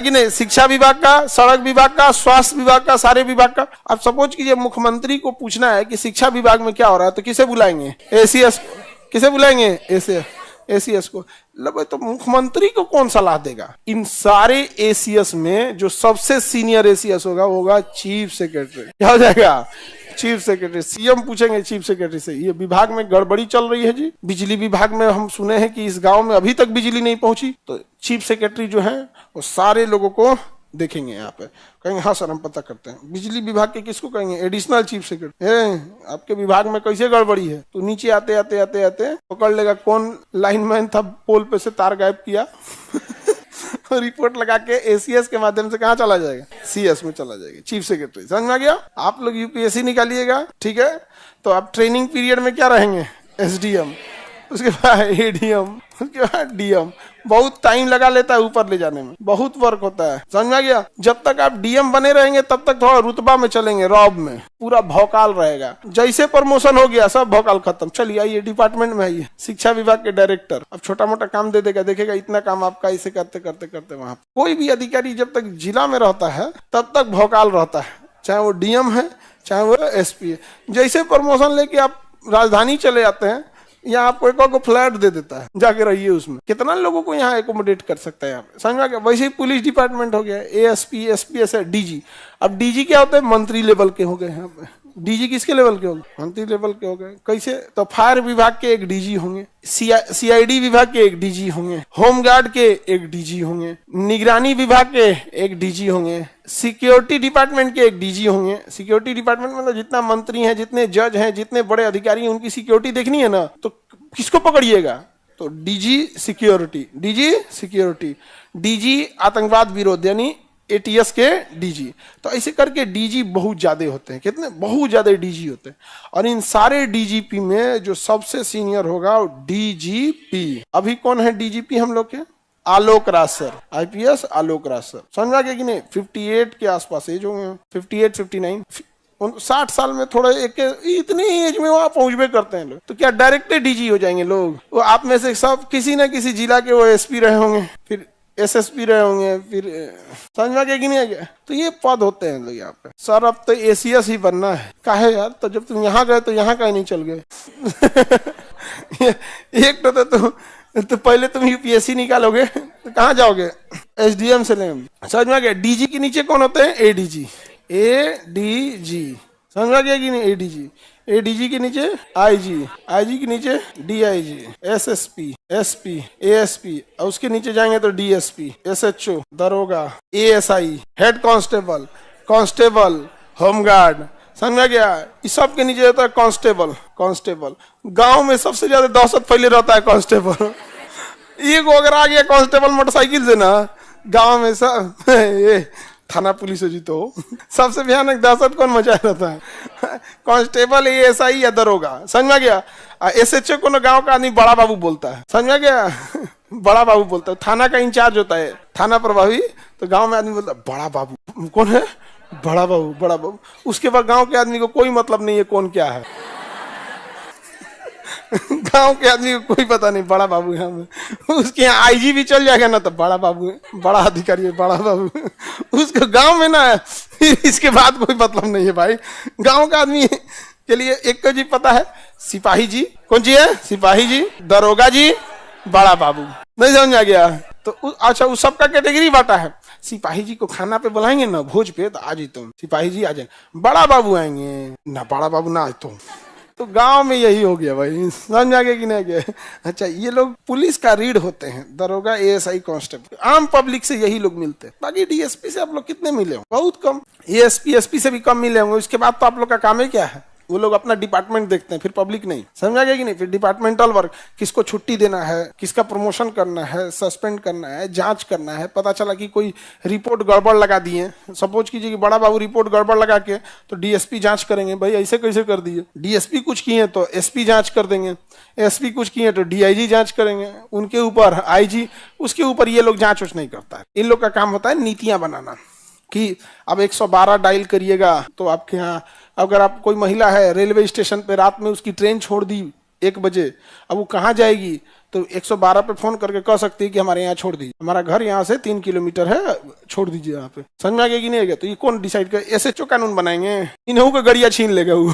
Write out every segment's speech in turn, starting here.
कि नहीं, शिक्षा विभाग का, सड़क विभाग का, स्वास्थ्य विभाग का, सारे विभाग का। अब सपोज कीजिए मुख्यमंत्री को पूछना है कि शिक्षा विभाग में क्या हो रहा है, तो किसे बुलाएंगे? एसीएस। किसे बुलाएंगे? एसीएस को। तो मुख्यमंत्री को कौन सलाह देगा? इन सारे एसीएस में जो सबसे सीनियर एसीएस होगा चीफ सेक्रेटरी। क्या हो जाएगा? Chief secretary. सीएम पूछेंगे चीफ सेक्रेटरी से, ये विभाग में गड़बड़ी चल रही है जी, बिजली विभाग में हम सुने हैं कि इस गांव में अभी तक बिजली नहीं पहुंची। तो चीफ सेक्रेटरी जो है वो सारे लोगों को देखेंगे, यहाँ पे कहेंगे हाँ सर हम पता करते हैं। बिजली विभाग के किसको कहेंगे? Additional chief secretary. आपके विभाग में कैसे गड़बड़ी है? तो नीचे आते आते आते आते पकड़ लेगा कौन लाइनमैन था पोल पे से तार गायब किया रिपोर्ट लगा के एसीएस के माध्यम से कहाँ चला जाएगा? सीएस में चला जाएगा, चीफ सेक्रेटरी। समझ में आ गया? आप लोग यूपीएससी निकालिएगा, ठीक है? तो आप ट्रेनिंग पीरियड में क्या रहेंगे? एसडीएम, उसके बाद एडीएम, उसके बाद डीएम। बहुत टाइम लगा लेता है ऊपर ले जाने में, बहुत वर्क होता है। समझ में आ गया? जब तक आप डीएम बने रहेंगे तब तक थोड़ा रुतबा में चलेंगे, रॉब में पूरा भौकाल रहेगा। जैसे प्रमोशन हो गया सब भौकाल खत्म। चलिए आइए डिपार्टमेंट में आइए, शिक्षा विभाग के डायरेक्टर। अब छोटा मोटा काम दे देगा, देखेगा इतना काम आपका, इसे करते करते करते वहां कोई भी अधिकारी जब तक जिला में रहता है तब तक भौकाल रहता है, चाहे वो डीएम है चाहे वो एसपी है। जैसे प्रमोशन लेके आप राजधानी चले जाते हैं, यहाँ आपको एक फ्लैट दे देता है, जाके रहिए उसमें। कितना लोगों को यहाँ एकोमोडेट कर सकता है यहाँ पे? समझ में आ गया? वैसे ही पुलिस डिपार्टमेंट हो गया, एएसपी, एसपीएस, डीजी। अब डीजी क्या होता है? मंत्री लेवल के हो गए यहाँ पे। डीजी किसके लेवल के हो गए? मंत्री लेवल के हो गए। कैसे? तो फायर विभाग के एक डीजी होंगे, सीआईडी विभाग के एक डीजी होंगे, होमगार्ड के एक डीजी होंगे, निगरानी विभाग के एक डीजी होंगे, सिक्योरिटी डिपार्टमेंट के एक डीजी होंगे। सिक्योरिटी डिपार्टमेंट मतलब जितना मंत्री हैं, जितने जज हैं, जितने बड़े अधिकारी हैं, उनकी सिक्योरिटी देखनी है ना, तो किसको पकड़िएगा? तो DG security, DG security, DG आतंकवाद विरोध यानी एटीएस के डीजी। तो ऐसे करके डीजी बहुत ज्यादा होते हैं। कितने? बहुत ज्यादा डीजी होते हैं। और इन सारे डीजीपी में जो सबसे सीनियर होगा वो डीजीपी। अभी कौन है डीजीपी हम लोग के? Alok Raj sir, IPS Alok Raj sir. समझ आ गया कि नहीं? 58 के आसपास एज होंगे, 58, 59। 60 साल में थोड़ा इतनी एज में वहां पहुंचबे करते हैं लोग। तो क्या डायरेक्ट डीजी हो जाएंगे लोग? वो आप में से सब किसी न किसी जिला के वो एसपी रहे होंगे, फिर एसएसपी रहे होंगे, फिर समझ में आ गया कि नहीं आ गया? तो ये पद होते हैं लोग यहाँ पे। सर अब तो एसीएस ही बनना है। काहे यार? तो जब तुम यहाँ गए तो यहाँ का नहीं चल गए एक तो पहले तुम यूपीएससी निकालोगे तो कहाँ जाओगे? एसडीएम से लेंगे। समझ में आ गया? डीजी के नीचे कौन होते हैं? ADG, ADG. समझ में आ गया कि नहीं? एडीजी, एडीजी के नीचे आईजी, आईजी के नीचे डीआईजी, एसएसपी, एसपी, एएसपी, और उसके नीचे जाएंगे तो डीएसपी, एसएचओ, दरोगा, ASI, head constable, constable, home guard. समझ में आ गया? इस सब के नीचे रहता है कांस्टेबल। कांस्टेबल गांव में सबसे ज्यादा दहशत फैले रहता है कांस्टेबल। एक अगर आ गया कांस्टेबल मोटरसाइकिल से ना, गांव में सब थाना पुलिस हो जी तो सबसे भयानक दहशत कौन मचाया रहता है? कांस्टेबल, एएसआई या दरोगा। समझ में आ गया? एसएचओ को ना गांव का आदमी बड़ा बाबू बोलता है। समझ में आ गया? बड़ा बाबू बोलता है। थाना का इंचार्ज होता है, थाना प्रभावी, तो गांव में आदमी बोलता है बड़ा बाबू। कौन है? बड़ा बाबू, बड़ा बाबू। उसके बाद गांव के आदमी को कोई मतलब नहीं है कौन क्या है गांव के आदमी को कोई पता नहीं, बड़ा बाबू है। उसके यहाँ आईजी भी चल जाएगा ना तो बड़ा बाबू है, बड़ा अधिकारी है, बड़ा बाबू। उसको गांव में ना इसके बाद कोई मतलब नहीं है भाई। गांव का आदमी के लिए एक को जी पता है, सिपाही जी। कौन जी है? सिपाही जी, दरोगा जी, बड़ा बाबू। नहीं समझ आ गया? तो अच्छा उस सबका कैटेगरी बांटा है। सिपाही जी को खाना पे बुलाएंगे ना, भोज पे, तो आज ही तुम सिपाही जी आ जाए। बड़ा बाबू आएंगे ना, बड़ा बाबू ना तुम। तो गांव में यही हो गया भाई। समझ आ गया कि नहीं गया? अच्छा ये लोग पुलिस का रीढ़ होते हैं, दरोगा, एएसआई, कांस्टेबल। आम पब्लिक से यही लोग मिलते हैं। बाकी डीएसपी से आप लोग कितने मिले हो? बहुत कम। एएसपी, एसपी से भी कम मिले होंगे। उसके बाद तो आप लोग का काम ही क्या है? वो लोग अपना डिपार्टमेंट देखते हैं, फिर पब्लिक नहीं। समझा गया कि नहीं? फिर डिपार्टमेंटल वर्क, किसको छुट्टी देना है, किसका प्रमोशन करना है, सस्पेंड करना है, जांच करना है। पता चला कि कोई रिपोर्ट गड़बड़ लगा दिए, सपोज कीजिए कि बड़ा बाबू रिपोर्ट गड़बड़ लगा के, तो डीएसपी जांच करेंगे, भाई ऐसे कैसे कर दिए। डीएसपी कुछ किए तो एसपी जांच कर देंगे, एसपी कुछ किए तो डीआईजी जांच करेंगे, उनके ऊपर आईजी, उसके ऊपर ये लोग जांच नहीं करता है। इन लोग का काम होता है नीतियां बनाना कि अब 112 डायल करिएगा तो आपके यहाँ, अगर आप कोई महिला है रेलवे स्टेशन पे रात में उसकी ट्रेन छोड़ दी 1 बजे, अब वो कहाँ जाएगी? तो 112 पे फोन करके कह सकती है कि हमारे यहाँ छोड़ दीजिए, हमारा घर यहाँ से 3 किलोमीटर है, छोड़ दीजिए यहाँ पे। समझ में आ गया कि नहीं आ गया? तो ये कौन डिसाइड कर? एसएचओ कानून बनाएंगे? इन्हों का गड़िया छीन लेगा वो।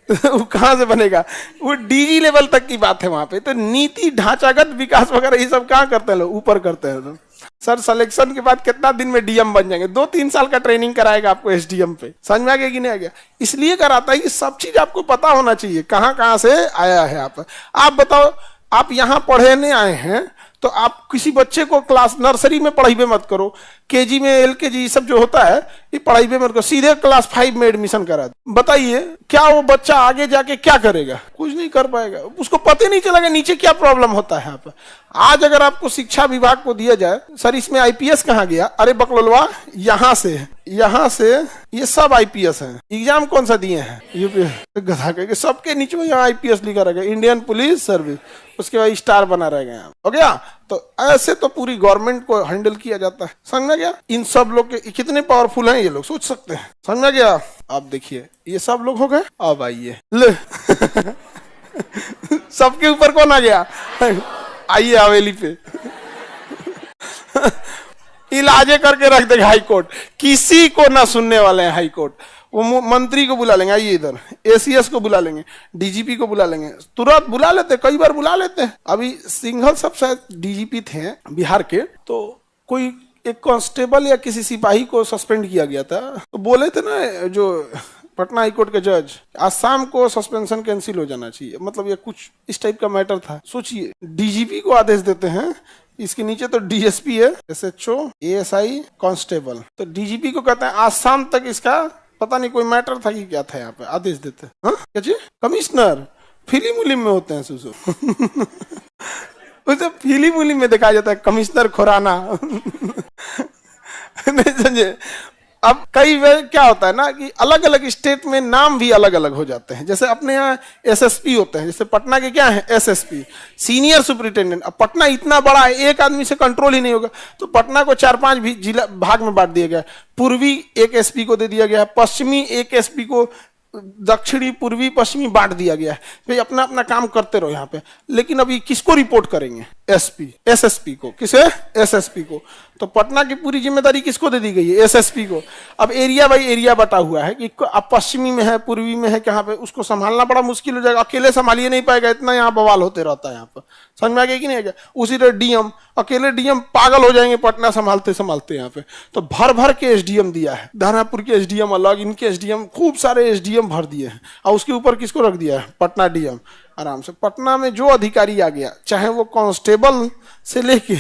वो कहाँ से बनेगा? वो डीजी लेवल तक की बात है वहां पे। तो नीति ढांचागत विकास वगैरह ये सब कहाँ करते हैं लोग? ऊपर करते हैं लोग। सर सिलेक्शन के बाद कितना दिन में डीएम बन जाएंगे? 2-3 साल का ट्रेनिंग कराएगा आपको एसडीएम पे। समझ में आ गया कि नहीं आ गया? इसलिए कराता है कि सब चीज आपको पता होना चाहिए, कहाँ कहाँ से आया है। आप बताओ, आप यहाँ पढ़ने आए हैं तो आप किसी बच्चे को क्लास नर्सरी में पढ़ाई मत करो, केजी में एलकेजी सब जो होता है ये पढ़ाई मत करो, सीधे क्लास 5 में एडमिशन करा दो। बताइए क्या वो बच्चा आगे जाके क्या करेगा? कुछ नहीं कर पाएगा, उसको पता नहीं चलेगा नीचे क्या प्रॉब्लम होता है। यहाँ पर आज अगर आपको शिक्षा विभाग को दिया जाए, सर इसमें आईपीएस कहाँ गया? अरे बकलोलवा, यहाँ से ये सब आईपीएस है। एग्जाम कौन सा दिए हैं? यूपीएस। गधा के सबके नीचे में यहाँ आईपीएस लिखा रहेगा, इंडियन पुलिस सर्विस, उसके बाद स्टार बना रहेगा। हो गया? तो ऐसे तो पूरी गवर्नमेंट को हैंडल किया जाता है। समझ में गया? इन सब लोग के कितने पावरफुल हैं ये लोग, सोच सकते हैं। समझ में गया? आप देखिए ये सब लोग हो गए। अब आइए ले सबके ऊपर कौन आ गया? आइए हवेली पे। इलाजे करके रख देगा हाई कोर्ट, किसी को ना सुनने वाले हैं हाई कोर्ट। वो मंत्री को बुला लेंगे, आइए इधर, एसीएस को बुला लेंगे, डीजीपी को बुला लेंगे, तुरंत बुला लेते, कई बार बुला लेते हैं। अभी सिंघल सब शायद डीजीपी थे बिहार के, तो कोई एक कांस्टेबल या किसी सिपाही को सस्पेंड किया गया था, तो बोले थे ना जो पटना हाईकोर्ट के जज, आज शाम को सस्पेंशन कैंसिल हो जाना चाहिए। मतलब ये कुछ इस टाइप का मैटर था। सोचिए, डीजीपी को आदेश देते हैं, इसके नीचे तो डीएसपी है, एसएचओ, एएसआई, कांस्टेबल, तो डीजीपी को कहते हैं आज शाम तक इसका पता नहीं कोई मैटर था कि क्या था, यहाँ पे आदेश देते हैं। हाँ क्या चीज? कमिश्नर फिल्म उलिम में होते हैं सुसु। उसे फिल्म उलिम में दिखाया जाता है कमिश्नर खुराना। नहीं समझे? अब कई बार क्या होता है ना कि अलग अलग स्टेट में नाम भी अलग अलग हो जाते हैं। जैसे अपने यहाँ एसएसपी होते हैं, जैसे पटना के क्या है? SSP, senior superintendent. अब पटना इतना बड़ा है, एक आदमी से कंट्रोल ही नहीं होगा, तो पटना को 4-5 भी जिला भाग में बांट दिया गया। पूर्वी एक एसपी को दे दिया गया, पश्चिमी एक एसपी को, दक्षिणी पूर्वी पश्चिमी बांट दिया गया है। भाई अपना अपना काम करते रहो यहाँ पे। लेकिन अभी किसको रिपोर्ट करेंगे? एसपी, एसएसपी को। किसे? एसएसपी को। तो पटना की पूरी जिम्मेदारी किसको दे दी गई है? एसएसपी को। अब एरिया बाई एरिया बटा हुआ है कि अब पश्चिमी में है, पूर्वी में है, कहाँ पे, उसको संभालना बड़ा मुश्किल हो जाएगा, अकेले संभालिए नहीं पाएगा, इतना यहाँ बवाल होते रहता है। यहाँ पर समझ में आ गया कि नहीं आ गया? उसी तरह डीएम, अकेले डीएम पागल हो जाएंगे पटना संभालते संभालते। यहाँ पे तो भर भर के एसडीएम दिया है, दानापुर के एसडीएम अलग, इनके एसडीएम, खूब सारे एसडीएम भर दिए हैं, और उसके ऊपर किसको रख दिया है? पटना डीएम। आराम से पटना में जो अधिकारी आ गया, चाहे वो कांस्टेबल से लेके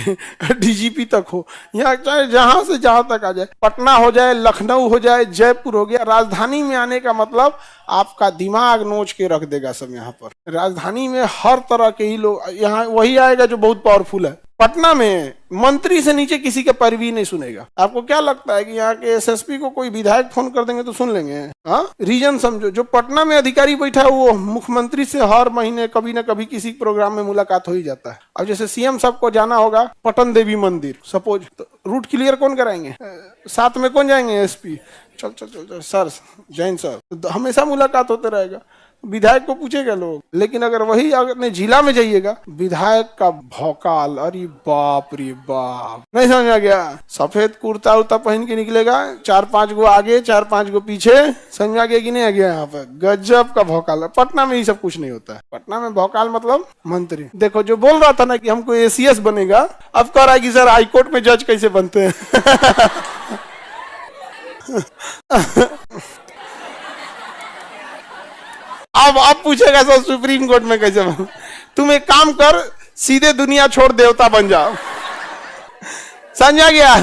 डीजीपी तक हो, यहाँ चाहे जहां से जहां तक आ जाए, पटना हो जाए, लखनऊ हो जाए, जयपुर हो गया, राजधानी में आने का मतलब आपका दिमाग नोच के रख देगा सब। यहाँ पर राजधानी में हर तरह के ही लोग, यहाँ वही आएगा जो बहुत पावरफुल है। पटना में मंत्री से नीचे किसी के पैरवी नहीं सुनेगा। आपको क्या लगता है कि यहाँ के एसएसपी को कोई विधायक फोन कर देंगे तो सुन लेंगे? हाँ, रीजन समझो। जो पटना में अधिकारी बैठा है वो मुख्यमंत्री से हर महीने कभी ना कभी किसी प्रोग्राम में मुलाकात हो ही जाता है। अब जैसे सीएम साहब को जाना होगा पटन देवी मंदिर सपोज, तो रूट क्लियर कौन कराएंगे? साथ में कौन जाएंगे? एसपी। चल चल चल चल सर, जैन सर, तो हमेशा मुलाकात होते रहेगा। विधायक को पूछेगा लोग। लेकिन अगर वही अपने जिला में जाइएगा, विधायक का भौकाल, अरे बाप रे बाप, नहीं समझ आ गया? सफेद कुर्ता उर्ता पहन के निकलेगा, 4-5 गो आगे 4-5 गो पीछे। समझ आ गया कि नहीं आ गया? यहाँ पे गजब का भौकाल है। पटना में ये सब कुछ नहीं होता है। पटना में भौकाल मतलब मंत्री। देखो जो बोल रहा था ना कि हमको एसीएस बनेगा, अब कह रहा है कि सर हाईकोर्ट में जज कैसे बनते हैं। अब आप पूछेगा सर सुप्रीम कोर्ट में कैसे बन? तुम एक काम कर, सीधे दुनिया छोड़ देवता बन जाओ। समझा गया?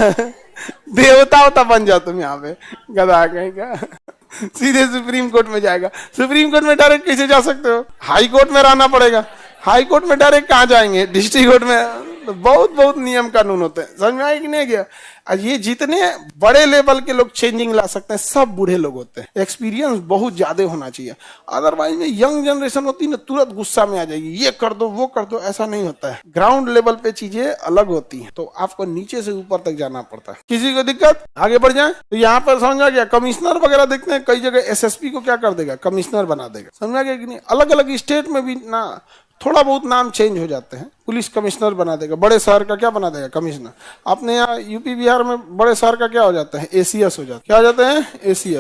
देवता होता बन जाओ तुम यहाँ पे, गधा कहेगा। सीधे सुप्रीम कोर्ट में जाएगा। सुप्रीम कोर्ट में डायरेक्ट कैसे जा सकते हो? हाई कोर्ट में रहना पड़ेगा। हाई कोर्ट में डायरेक्ट कहाँ जाएंगे? डिस्ट्रिक्ट कोर्ट में। तो बहुत बहुत नियम कानून होते हैं। समझ में आया कि नहीं गया? ये जितने बड़े लेवल के लोग चेंजिंग ला सकते हैं सब बूढ़े लोग होते हैं। एक्सपीरियंस बहुत ज्यादा होना चाहिए। अदरवाइज में यंग जनरेशन होती है ना, तुरंत गुस्सा में आ जाएगी, ये कर दो वो कर दो। ऐसा नहीं होता है। ग्राउंड लेवल पे चीजें अलग होती हैं, तो आपको नीचे से ऊपर तक जाना पड़ता है। किसी को दिक्कत, आगे बढ़ जाए। तो यहाँ पर समझ आ गया? कमिश्नर वगैरह देखते हैं, कई जगह एसएसपी को क्या कर देगा? कमिश्नर बना देगा। समझ आ गया कि नहीं? अलग अलग स्टेट में भी ना थोड़ा बहुत नाम चेंज हो जाते हैं, पुलिस कमिश्नर बना देगा, बड़े शहर का क्या बना देगा, कमिश्नर। अपने यहाँ यूपी बिहार में बड़े शहर का क्या हो जाता है, एसीएस हो जाता है। क्या हो जाते हैं, एसीएस।